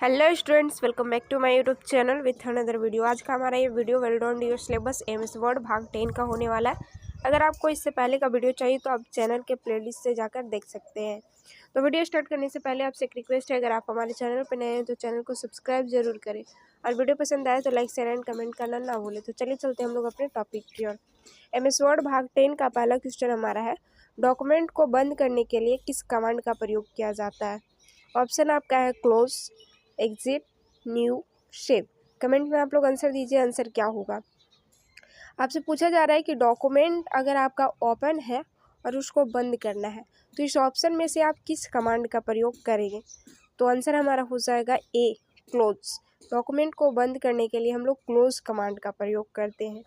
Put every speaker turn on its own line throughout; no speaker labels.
Hello students, welcome back to my YouTube channel with another video. आज का हमारा ये video well done your syllabus MS Word भाग 10 का होने वाला है। अगर आपको इससे पहले का वीडियो चाहिए तो आप चैनल के प्लेलिस्ट से जाकर देख सकते हैं। तो वीडियो स्टार्ट करने से पहले आपसे एक रिक्वेस्ट है, अगर आप हमारे चैनल पर नए हैं तो चैनल को सब्सक्राइब जरूर करें और वीडियो पसंद आए तो लाइक शेयर एंड कमेंट करना ना भूलें। तो चलिए चलते हैं हम लोग अपने टॉपिक की ओर। एमएस वर्ड भाग 10 का पहला क्वेश्चन हमारा है, डॉक्यूमेंट को बंद करने के लिए किस कमांड का प्रयोग किया जाता है। ऑप्शन आपका है close, exit, new, shape. Comment में आप लोग आंसर दीजिए, आंसर क्या होगा। आपसे पूछा जा रहा है कि डॉक्यूमेंट अगर आपका ओपन है और उसको बंद करना है तो इस ऑप्शन में से आप किस कमांड का प्रयोग करेंगे। तो आंसर हमारा हो जाएगा ए, क्लोज। डॉक्यूमेंट को बंद करने के लिए हम लोग क्लोज कमांड का प्रयोग करते हैं।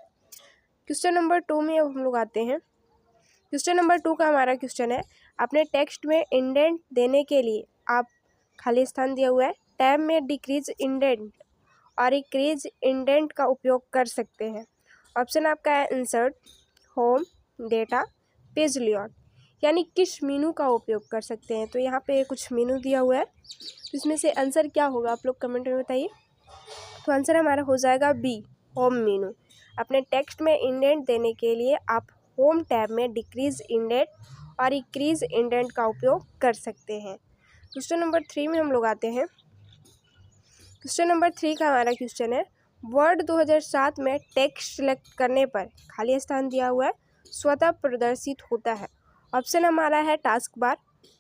क्वेश्चन नंबर 2 में अब हम लोग आते हैं। क्वेश्चन नंबर 2 का हमारा क्वेश्चन है, अपने टेक्स्ट में इंडेंट देने के लिए आप खाली स्थान दिया हुआ है, टैब में डिक्रीज इंडेंट और इंक्रीज इंडेंट का उपयोग कर सकते हैं। ऑप्शन आपका है insert, home, data, page layout. यानी किस मीनू का उपयोग कर सकते हैं। तो यहाँ पे कुछ मीनू दिया हुआ है, तो इसमें से आंसर क्या होगा आप लोग कमेंट में बताइए। तो आंसर हमारा हो जाएगा बी, होम मीनू। अपने टेक्स्ट में इंडेंट देने के लिए आप होम टैब में डिक्रीज इंडेंट और इंक्रीज इंडेंट का उपयोग कर सकते हैं। क्वेश्चन नंबर 3 में हम लोग आते हैं। क्वेश्चन नंबर 3 का हमारा क्वेश्चन है, वर्ड 2007 में टेक्स्ट सेलेक्ट करने पर खाली स्थान दिया हुआ है, स्वतः प्रदर्शित होता है। ऑप्शन हमारा है task bar,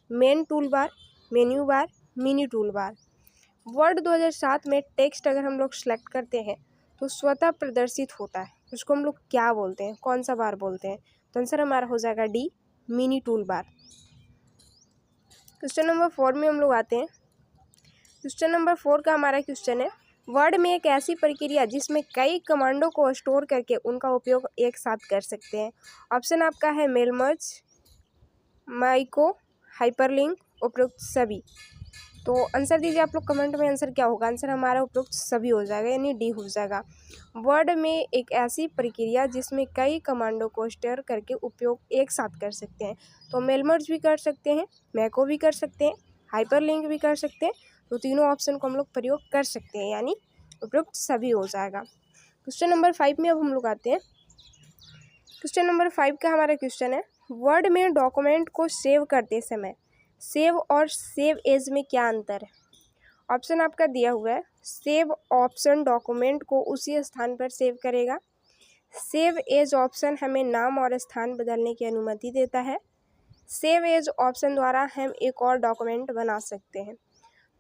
main tool bar, menu bar, mini tool bar. Word 2007 में टेक्स्ट अगर हम लोग सेलेक्ट करते हैं तो स्वतः प्रदर्शित होता है, उसको हम लोग क्या बोलते हैं, कौन सा बार बोलते हैं। तो आंसर हमारा हो जाएगा D, mini tool bar. Question number 4 में हम लोग आते हैं। क्वेश्चन नंबर 4 का हमारा क्वेश्चन है, वर्ड में एक ऐसी प्रक्रिया जिसमें कई कमांडों को स्टोर करके उनका उपयोग एक साथ कर सकते हैं। ऑप्शन आपका है मेल मर्ज, माइको, हाइपरलिंक, उपरोक्त सभी। तो आंसर दीजिए आप लोग कमेंट में, आंसर क्या होगा। आंसर हमारा उपरोक्त सभी हो जाएगा, यानी डी हो जाएगा। वर्ड में एक ऐसी प्रक्रिया जिसमें कई कमांडों को स्टोर करके उपयोग एक साथ कर सकते हैं। तो मेल मर्ज भी कर सकते हैं, मैको भी कर सकते हैं, हाइपरलिंक भी कर सकते हैं। तो तीनों ऑप्शन को हम लोग प्रयोग कर सकते हैं, यानी उपरोक्त सभी हो जाएगा। क्वेश्चन नंबर 5 में अब हम लोग आते हैं। क्वेश्चन नंबर 5 का हमारा क्वेश्चन है, वर्ड में डॉक्यूमेंट को सेव करते समय सेव और सेव एज में क्या अंतर है। ऑप्शन आपका दिया हुआ है, सेव ऑप्शन डॉक्यूमेंट को उसी स्थान पर सेव करेगा। सेव एज ऑप्शन हमें नाम और स्थान बदलने की अनुमति देता है। सेव एज ऑप्शन द्वारा हम एक और डॉक्यूमेंट बना सकते हैं।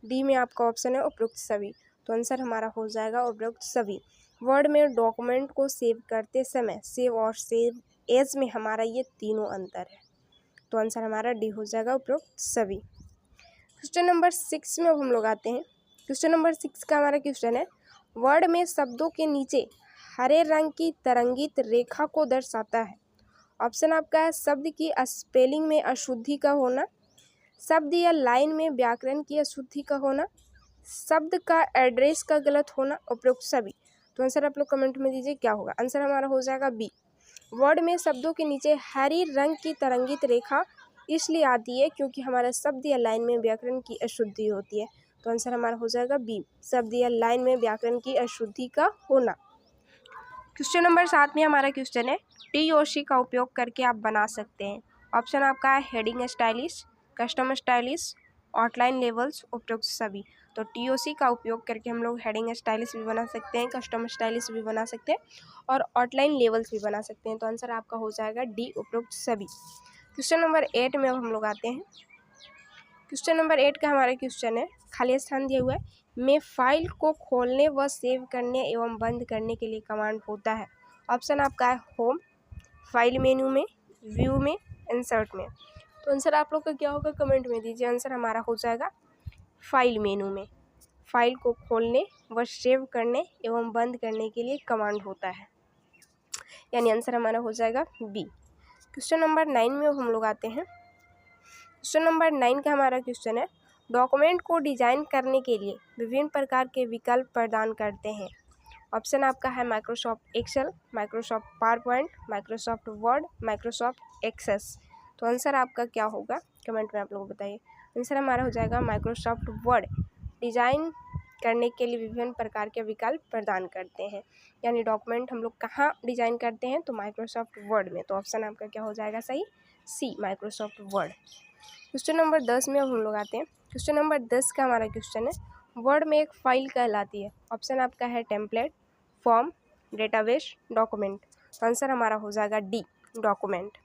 डी में आपका ऑप्शन है उपरोक्त सभी। तो आंसर हमारा हो जाएगा उपरोक्त सभी। वर्ड में डॉक्यूमेंट को सेव करते समय सेव और सेव एज में हमारा ये तीनों अंतर है। तो आंसर हमारा डी हो जाएगा उपरोक्त सभी। क्वेश्चन नंबर 6 में अब हम लोग आते हैं। क्वेश्चन नंबर 6 का हमारा क्वेश्चन है, वर्ड में शब्दों के नीचे हरे रंग की तरंगित रेखा को दर्शाता है। ऑप्शन आपका है शब्द की स्पेलिंग में अशुद्धि का होना, शब्द या लाइन में व्याकरण की अशुद्धि का होना, शब्द का एड्रेस का गलत होना, उपरोक्त सभी। तो आंसर आप लोग कमेंट में दीजिए क्या होगा। आंसर हमारा हो जाएगा बी, वर्ड में शब्दों के नीचे हरी रंग की तरंगित रेखा इसलिए आती है क्योंकि हमारा शब्द या लाइन में व्याकरण की अशुद्धि होती है। तो आंसर हमारा हो जाएगा बी, शब्द या लाइन में व्याकरण की अशुद्धि का होना। क्वेश्चन नंबर 7 में हमारा क्वेश्चन है, टीओसी का उपयोग करके आप बना सकते हैं। ऑप्शन आपका है heading stylish, custom stylish, outline levels, उपरोक्त सभी। तो टीओसी का उपयोग करके हम लोग हेडिंग स्टाइलिश भी बना सकते हैं, कस्टम स्टाइलिश भी बना सकते हैं और आउटलाइन लेवल्स भी बना सकते हैं। तो आंसर आपका हो जाएगा डी, उपरोक्त सभी। क्वेश्चन नंबर 8 में अब हम लोग आते हैं। क्वेश्चन नंबर 8 का हमारा क्वेश्चन है, खाली स्थान दिया हुआ है, में फाइल को खोलने व सेव करने एवं बंद करने के लिए कमांड होता है। ऑप्शन आपका है होम, फाइल मेनू में, व्यू में, इंसर्ट में। तो आंसर आप लोग का क्या होगा कमेंट में दीजिए। आंसर हमारा हो जाएगा फाइल मेनू में। फाइल को खोलने व सेव करने एवं बंद करने के लिए कमांड होता है, यानी आंसर हमारा हो जाएगा बी। क्वेश्चन नंबर 9 में हम लोग आते हैं। क्वेश्चन नंबर 9 का हमारा क्वेश्चन है, डॉक्यूमेंट को डिजाइन करने के लिए विभिन्न प्रकार के विकल्प प्रदान करते हैं। ऑप्शन आपका है Microsoft Excel, Microsoft PowerPoint, Microsoft Word, Microsoft Access. तो आंसर आपका क्या होगा कमेंट में आप लोग बताइए। आंसर हमारा हो जाएगा माइक्रोसॉफ्ट वर्ड। डिजाइन करने के लिए विभिन्न प्रकार के विकल्प प्रदान करते हैं। यानी डॉक्यूमेंट हम लोग कहाँ डिजाइन करते हैं, तो माइक्रोसॉफ्ट वर्ड में। तो ऑप्शन आपका क्या हो जाएगा सही, सी, माइक्रोसॉफ्ट वर्ड। क्वेश्चन नंबर 10 में अब हम लोग आते हैं। क्वेश्चन नंबर 10 का हमारा क्वेश्चन है, वर्ड में एक फाइल कहलाती है। ऑप्शन आपका है टेम्पलेट, फॉर्म, डेटाबेस, डॉक्यूमेंट। तो आंसर हमारा हो जाएगा डी, डॉक्यूमेंट।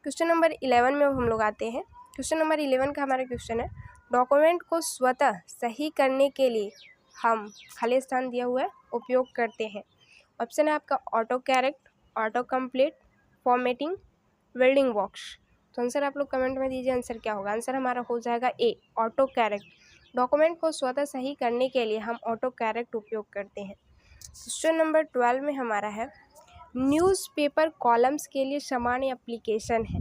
क्वेश्चन नंबर 11 में हम लोग आते हैं। क्वेश्चन नंबर 11 का हमारा क्वेश्चन है, डॉक्यूमेंट को स्वतः सही करने के लिए हम खाली स्थान दिया हुआ है उपयोग करते हैं। ऑप्शन है आपका autocorrect, autocomplete, formatting, building box. तो आंसर आप लोग कमेंट में दीजिए, आंसर क्या होगा। आंसर हमारा हो जाएगा ए, ऑटो कैरेक्ट। डॉक्यूमेंट को स्वतः सही करने के लिए हम ऑटो कैरेक्ट उपयोग करते हैं। क्वेश्चन नंबर 12 में हमारा है, न्यूज़पेपर कॉलम्स के लिए सामान्य एप्लीकेशन है।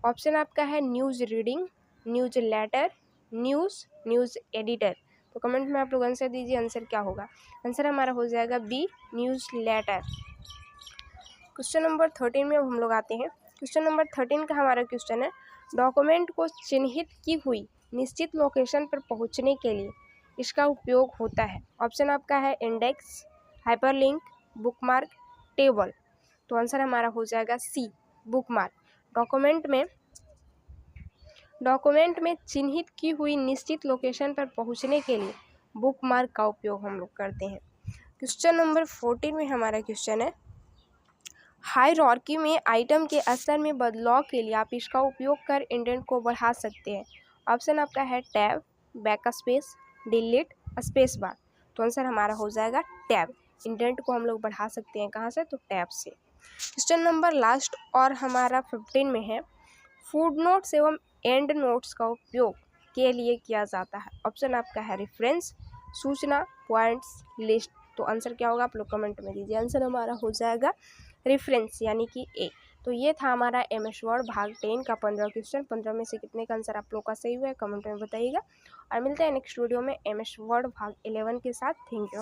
ऑप्शन आपका है news reading, newsletter, news editor. तो कमेंट में आप लोग आंसर दीजिए, आंसर क्या होगा। आंसर हमारा हो जाएगा B, newsletter. Question number 13 में अब हम लोग आते हैं। क्वेश्चन नंबर 13 का हमारा क्वेश्चन है, डॉक्यूमेंट को चिन्हित की हुई निश्चित लोकेशन पर पहुंचने के लिए इसका उपयोग होता है। ऑप्शन आपका है इंडेक्स, हाइपरलिंक, बुकमार्क, टेबल। तो आंसर हमारा हो जाएगा सी, बुकमार्क। डॉक्यूमेंट में चिन्हित की हुई निश्चित लोकेशन पर पहुंचने के लिए बुकमार्क का उपयोग हम लोग करते हैं। क्वेश्चन नंबर 14 में हमारा क्वेश्चन है, हायरार्की में आइटम के स्तर में बदलाव के लिए आप इसका उपयोग कर इंडेंट को बढ़ा सकते हैं। ऑप्शन आपका है tab, backspace, delete, space bar. तो आंसर हमारा हो जाएगा टैब। इंडेंट को हम लोग बढ़ा सकते हैं कहाँ से, तो टैब से। क्वेश्चन नंबर लास्ट और हमारा 15 में है, फुट नोट्स एवं एंड नोट्स का उपयोग के लिए किया जाता है। ऑप्शन आपका है रेफरेंस, सूचना, पॉइंट्स, लिस्ट। तो आंसर क्या होगा, आप लोग कमेंट में दीजिए। आंसर हमारा हो जाएगा रेफरेंस, यानी कि ए। तो ये था हमारा एमएस वर्ड भाग 10 का 15 क्वेश्चन। 15 में से कितने का आंसर आप लोग का सही हुआ है कमेंट में बताइएगा। और मिलते हैं नेक्स्ट वीडियो में एमएस वर्ड भाग 11 के साथ। Thank you.